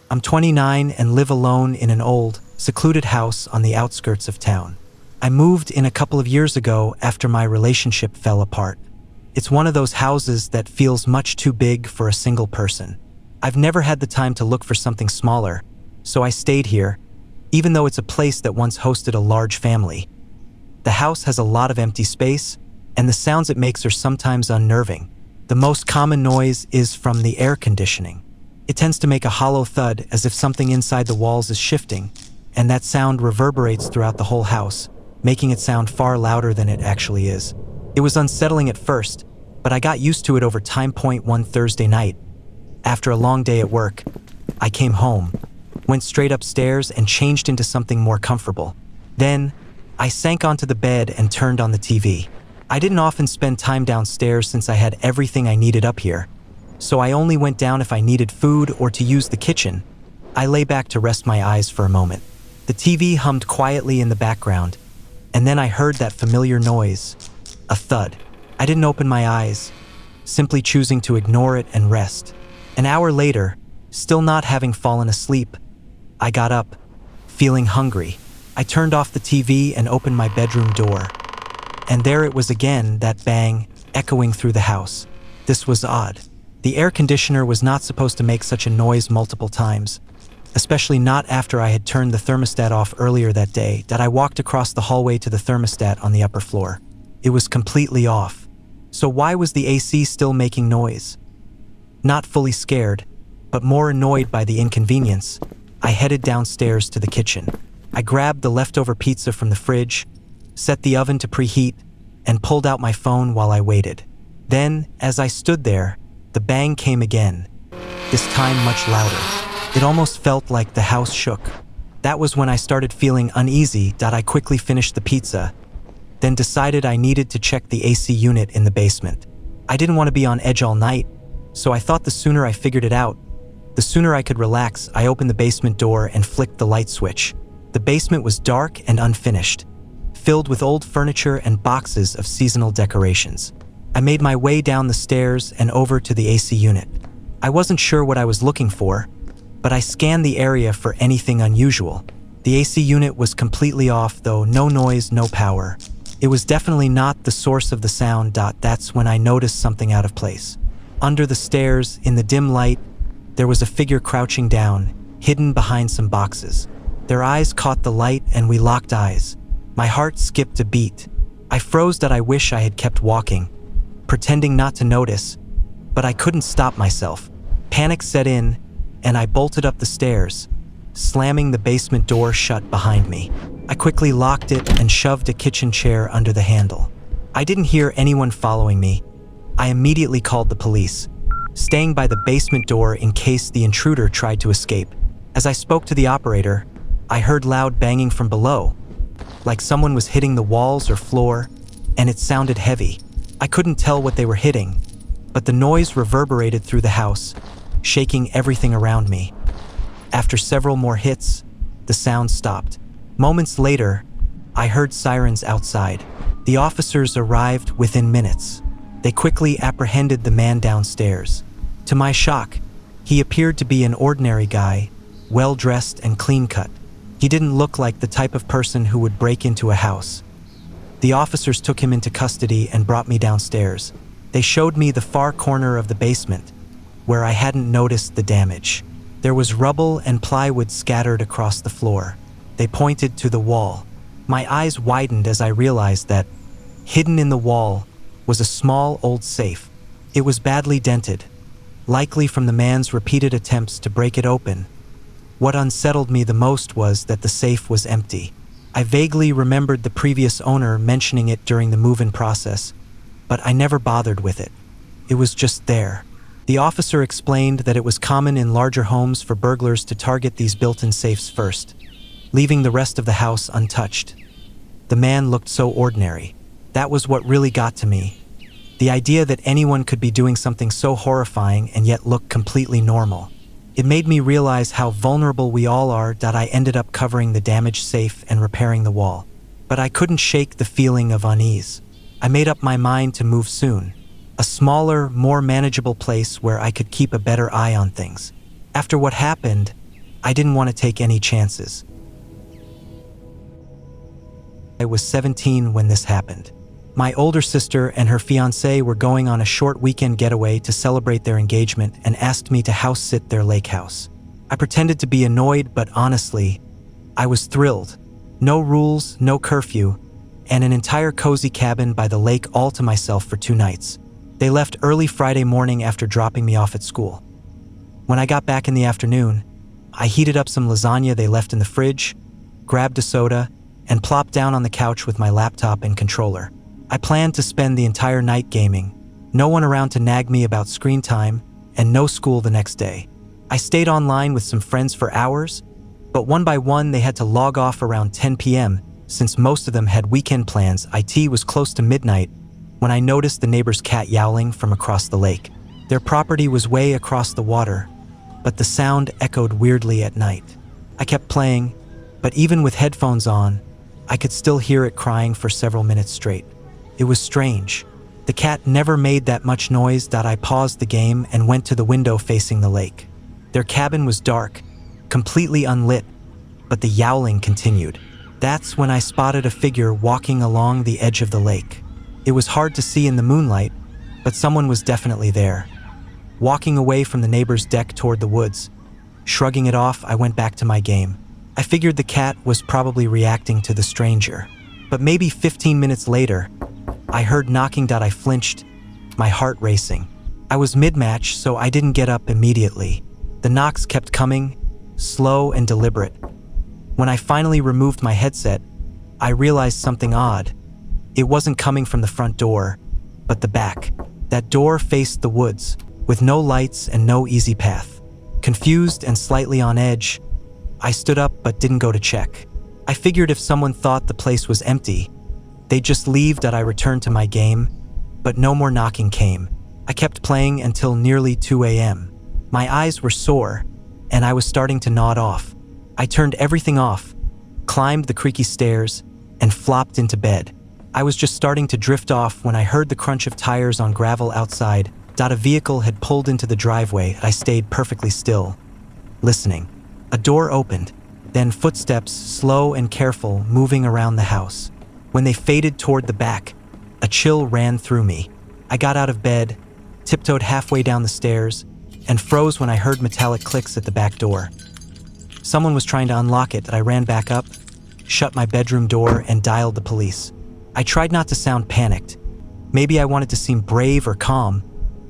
I'm 29 and live alone in an old, secluded house on the outskirts of town. I moved in a couple of years ago after my relationship fell apart. It's one of those houses that feels much too big for a single person. I've never had the time to look for something smaller, so I stayed here, even though it's a place that once hosted a large family. The house has a lot of empty space, and the sounds it makes are sometimes unnerving. The most common noise is from the air conditioning. It tends to make a hollow thud as if something inside the walls is shifting, and that sound reverberates throughout the whole house, making it sound far louder than it actually is. It was unsettling at first, but I got used to it over time. One Thursday night, after a long day at work, I came home, went straight upstairs and changed into something more comfortable. Then, I sank onto the bed and turned on the TV. I didn't often spend time downstairs since I had everything I needed up here, so I only went down if I needed food or to use the kitchen. I lay back to rest my eyes for a moment. The TV hummed quietly in the background, and then I heard that familiar noise, a thud. I didn't open my eyes, simply choosing to ignore it and rest. An hour later, still not having fallen asleep, I got up, feeling hungry. I turned off the TV and opened my bedroom door. And there it was again, that bang, echoing through the house. This was odd. The air conditioner was not supposed to make such a noise multiple times, especially not after I had turned the thermostat off earlier that day. That I walked across the hallway to the thermostat on the upper floor. It was completely off. So why was the AC still making noise? Not fully scared, but more annoyed by the inconvenience, I headed downstairs to the kitchen. I grabbed the leftover pizza from the fridge, set the oven to preheat, and pulled out my phone while I waited. Then, as I stood there, the bang came again, this time much louder. It almost felt like the house shook. That was when I started feeling uneasy. I quickly finished the pizza, then decided I needed to check the AC unit in the basement. I didn't want to be on edge all night, so I thought the sooner I figured it out, the sooner I could relax. I opened the basement door and flicked the light switch. The basement was dark and unfinished, filled with old furniture and boxes of seasonal decorations. I made my way down the stairs and over to the AC unit. I wasn't sure what I was looking for, but I scanned the area for anything unusual. The AC unit was completely off, though no noise, no power. It was definitely not the source of the sound. That's when I noticed something out of place. Under the stairs, in the dim light, there was a figure crouching down, hidden behind some boxes. Their eyes caught the light and we locked eyes. My heart skipped a beat. I froze. I wish I had kept walking, pretending not to notice, but I couldn't stop myself. Panic set in, and I bolted up the stairs, slamming the basement door shut behind me. I quickly locked it and shoved a kitchen chair under the handle. I didn't hear anyone following me. I immediately called the police, staying by the basement door in case the intruder tried to escape. As I spoke to the operator, I heard loud banging from below, like someone was hitting the walls or floor, and it sounded heavy. I couldn't tell what they were hitting, but the noise reverberated through the house, shaking everything around me. After several more hits, the sound stopped. Moments later, I heard sirens outside. The officers arrived within minutes. They quickly apprehended the man downstairs. To my shock, he appeared to be an ordinary guy, well-dressed and clean-cut. He didn't look like the type of person who would break into a house. The officers took him into custody and brought me downstairs. They showed me the far corner of the basement, where I hadn't noticed the damage. There was rubble and plywood scattered across the floor. They pointed to the wall. My eyes widened as I realized that, hidden in the wall, was a small old safe. It was badly dented, likely from the man's repeated attempts to break it open. What unsettled me the most was that the safe was empty. I vaguely remembered the previous owner mentioning it during the move-in process, but I never bothered with it. It was just there. The officer explained that it was common in larger homes for burglars to target these built-in safes first, leaving the rest of the house untouched. The man looked so ordinary. That was what really got to me. The idea that anyone could be doing something so horrifying and yet look completely normal. It made me realize how vulnerable we all are. I ended up covering the damaged safe and repairing the wall. But I couldn't shake the feeling of unease. I made up my mind to move soon. A smaller, more manageable place where I could keep a better eye on things. After what happened, I didn't want to take any chances. I was 17 when this happened. My older sister and her fiancé were going on a short weekend getaway to celebrate their engagement and asked me to house sit their lake house. I pretended to be annoyed, but honestly, I was thrilled. No rules, no curfew, and an entire cozy cabin by the lake all to myself for 2 nights. They left early Friday morning after dropping me off at school. When I got back in the afternoon, I heated up some lasagna they left in the fridge, grabbed a soda, and plopped down on the couch with my laptop and controller. I planned to spend the entire night gaming, no one around to nag me about screen time, and no school the next day. I stayed online with some friends for hours, but one by one they had to log off around 10 p.m. Since most of them had weekend plans, it was close to midnight when I noticed the neighbor's cat yowling from across the lake. Their property was way across the water, but the sound echoed weirdly at night. I kept playing, but even with headphones on, I could still hear it crying for several minutes straight. It was strange. The cat never made that much noise. I paused the game and went to the window facing the lake. Their cabin was dark, completely unlit, but the yowling continued. That's when I spotted a figure walking along the edge of the lake. It was hard to see in the moonlight, but someone was definitely there. Walking away from the neighbor's deck toward the woods. Shrugging it off, I went back to my game. I figured the cat was probably reacting to the stranger. But maybe 15 minutes later, I heard knocking. I flinched, my heart racing. I was mid-match, so I didn't get up immediately. The knocks kept coming, slow and deliberate. When I finally removed my headset, I realized something odd. It wasn't coming from the front door, but the back. That door faced the woods, with no lights and no easy path. Confused and slightly on edge, I stood up but didn't go to check. I figured if someone thought the place was empty, they'd just leave. I returned to my game, but no more knocking came. I kept playing until nearly 2 a.m. My eyes were sore, and I was starting to nod off. I turned everything off, climbed the creaky stairs, and flopped into bed. I was just starting to drift off when I heard the crunch of tires on gravel outside. A vehicle had pulled into the driveway. I stayed perfectly still, listening. A door opened, then footsteps, slow and careful, moving around the house. When they faded toward the back, a chill ran through me. I got out of bed, tiptoed halfway down the stairs, and froze when I heard metallic clicks at the back door. Someone was trying to unlock it. I ran back up, shut my bedroom door, and dialed the police. I tried not to sound panicked. Maybe I wanted to seem brave or calm,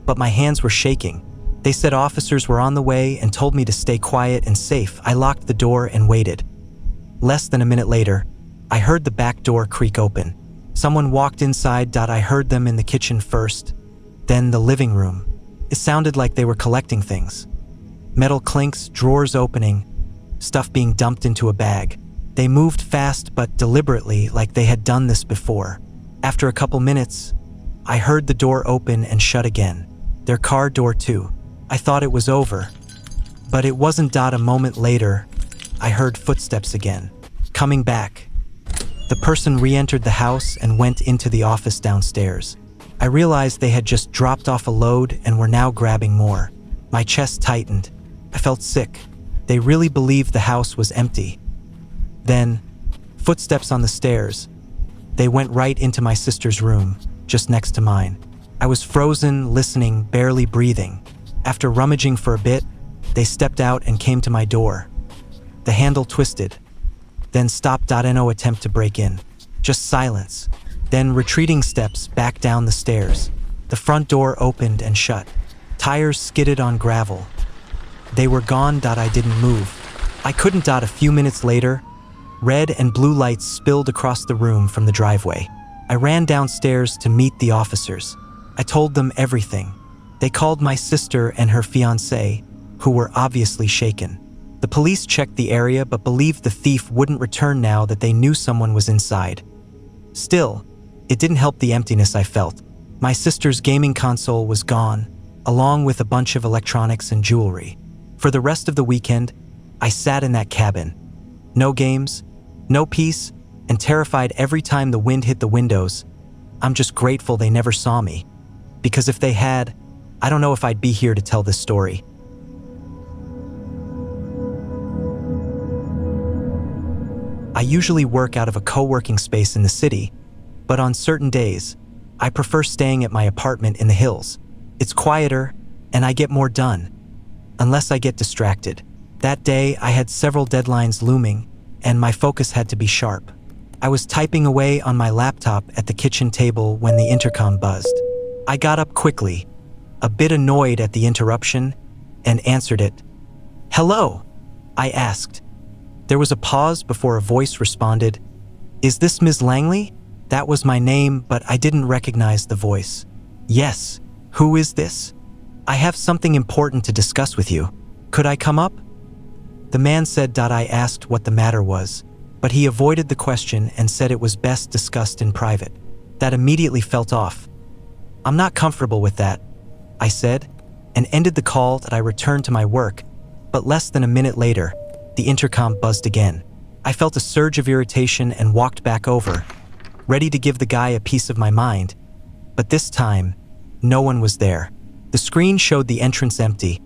but my hands were shaking. They said officers were on the way and told me to stay quiet and safe. I locked the door and waited. Less than a minute later, I heard the back door creak open. Someone walked inside. I heard them in the kitchen first, then the living room. It sounded like they were collecting things. Metal clinks, drawers opening, stuff being dumped into a bag. They moved fast but deliberately, like they had done this before. After a couple minutes, I heard the door open and shut again. Their car door too. I thought it was over, but it wasn't. A moment later, I heard footsteps again, coming back. The person re-entered the house and went into the office downstairs. I realized they had just dropped off a load and were now grabbing more. My chest tightened. I felt sick. They really believed the house was empty. Then, footsteps on the stairs. They went right into my sister's room, just next to mine. I was frozen, listening, barely breathing. After rummaging for a bit, they stepped out and came to my door. The handle twisted, then stopped. No attempt to break in, just silence. Then retreating steps back down the stairs. The front door opened and shut. Tires skidded on gravel. They were gone. I didn't move. I couldn't. A few minutes later, red and blue lights spilled across the room from the driveway. I ran downstairs to meet the officers. I told them everything. They called my sister and her fiancé, who were obviously shaken. The police checked the area but believed the thief wouldn't return now that they knew someone was inside. Still, it didn't help the emptiness I felt. My sister's gaming console was gone, along with a bunch of electronics and jewelry. For the rest of the weekend, I sat in that cabin. No games, no peace, and terrified every time the wind hit the windows. I'm just grateful they never saw me, because if they had, I don't know if I'd be here to tell this story. I usually work out of a co-working space in the city, but on certain days, I prefer staying at my apartment in the hills. It's quieter, and I get more done, unless I get distracted. That day, I had several deadlines looming, and my focus had to be sharp. I was typing away on my laptop at the kitchen table when the intercom buzzed. I got up quickly, a bit annoyed at the interruption, and answered it. "Hello?" I asked. There was a pause before a voice responded, "Is this Ms. Langley?" That was my name, but I didn't recognize the voice. "Yes. Who is this?" "I have something important to discuss with you. Could I come up?" The man said. I asked what the matter was, but he avoided the question and said it was best discussed in private. That immediately felt off. "I'm not comfortable with that," I said, and ended the call. That I returned to my work, but less than a minute later, the intercom buzzed again. I felt a surge of irritation and walked back over, ready to give the guy a piece of my mind, but this time, no one was there. The screen showed the entrance empty,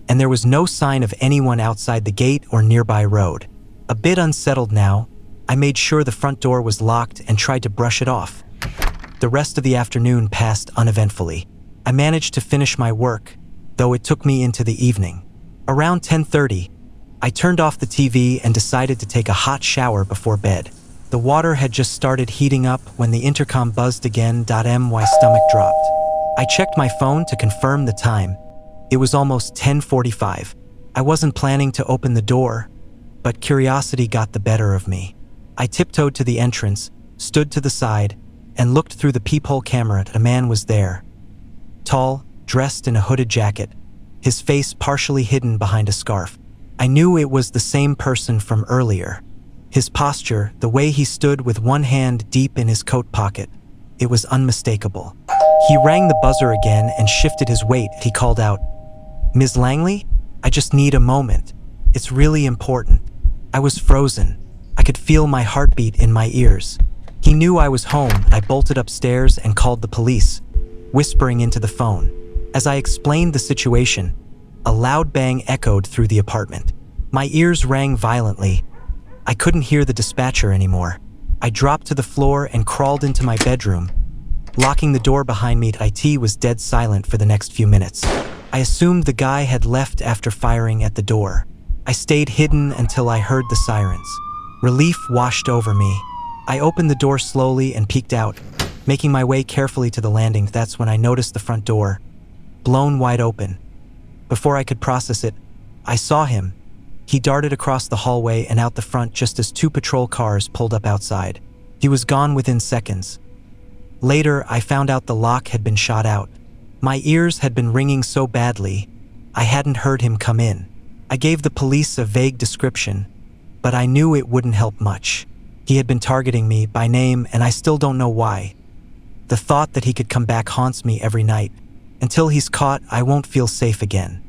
and there was no sign of anyone outside the gate or nearby road. A bit unsettled now, I made sure the front door was locked and tried to brush it off. The rest of the afternoon passed uneventfully. I managed to finish my work, though it took me into the evening. Around 10:30, I turned off the TV and decided to take a hot shower before bed. The water had just started heating up when the intercom buzzed again. My stomach dropped. I checked my phone to confirm the time. It was almost 10:45. I wasn't planning to open the door, but curiosity got the better of me. I tiptoed to the entrance, stood to the side, and looked through the peephole camera. A man was there. Tall, dressed in a hooded jacket, his face partially hidden behind a scarf. I knew it was the same person from earlier. His posture, the way he stood with one hand deep in his coat pocket, it was unmistakable. He rang the buzzer again and shifted his weight. He called out, "Ms. Langley? I just need a moment. It's really important." I was frozen. I could feel my heartbeat in my ears. He knew I was home. I bolted upstairs and called the police, whispering into the phone. As I explained the situation, a loud bang echoed through the apartment. My ears rang violently. I couldn't hear the dispatcher anymore. I dropped to the floor and crawled into my bedroom, locking the door behind me. It was dead silent for the next few minutes. I assumed the guy had left after firing at the door. I stayed hidden until I heard the sirens. Relief washed over me. I opened the door slowly and peeked out, making my way carefully to the landing. That's when I noticed the front door, blown wide open. Before I could process it, I saw him. He darted across the hallway and out the front just as 2 patrol cars pulled up outside. He was gone within seconds. Later, I found out the lock had been shot out. My ears had been ringing so badly, I hadn't heard him come in. I gave the police a vague description, but I knew it wouldn't help much. He had been targeting me by name, and I still don't know why. The thought that he could come back haunts me every night. Until he's caught, I won't feel safe again.